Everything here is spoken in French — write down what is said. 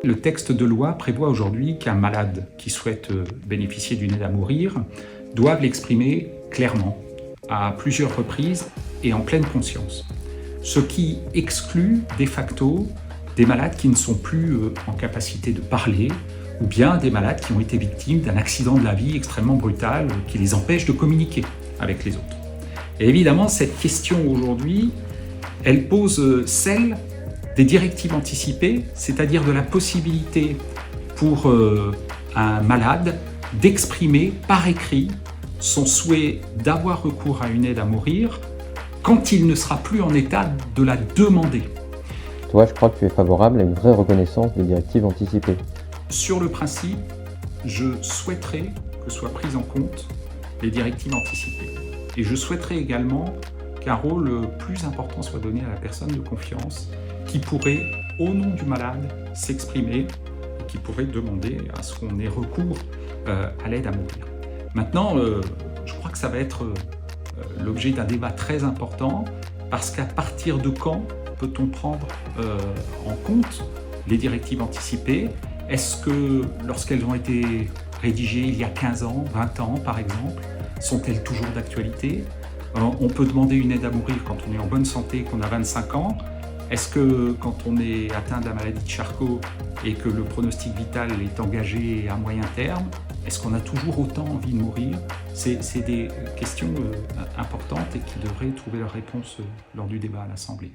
Le texte de loi prévoit aujourd'hui qu'un malade qui souhaite bénéficier d'une aide à mourir doive l'exprimer clairement, à plusieurs reprises et en pleine conscience. Ce qui exclut de facto des malades qui ne sont plus en capacité de parler, ou bien des malades qui ont été victimes d'un accident de la vie extrêmement brutal qui les empêche de communiquer avec les autres. Et évidemment, cette question aujourd'hui, elle pose celle des directives anticipées, c'est-à-dire de la possibilité pour un malade d'exprimer par écrit son souhait d'avoir recours à une aide à mourir quand il ne sera plus en état de la demander. Toi, je crois que tu es favorable à une vraie reconnaissance des directives anticipées. Sur le principe, je souhaiterais que soient prises en compte les directives anticipées. Et je souhaiterais également qu'un rôle plus important soit donné à la personne de confiance qui pourrait, au nom du malade, s'exprimer et qui pourrait demander à ce qu'on ait recours à l'aide à mourir. Maintenant, je crois que ça va être l'objet d'un débat très important parce qu'à partir de quand peut-on prendre en compte les directives anticipées? Est-ce que lorsqu'elles ont été rédigées il y a 15 ans, 20 ans par exemple, sont-elles toujours d'actualité? On peut demander une aide à mourir quand on est en bonne santé, qu'on a 25 ans. Est-ce que quand on est atteint de la maladie de Charcot et que le pronostic vital est engagé à moyen terme, est-ce qu'on a toujours autant envie de mourir? C'est des questions importantes et qui devraient trouver leur réponse lors du débat à l'Assemblée.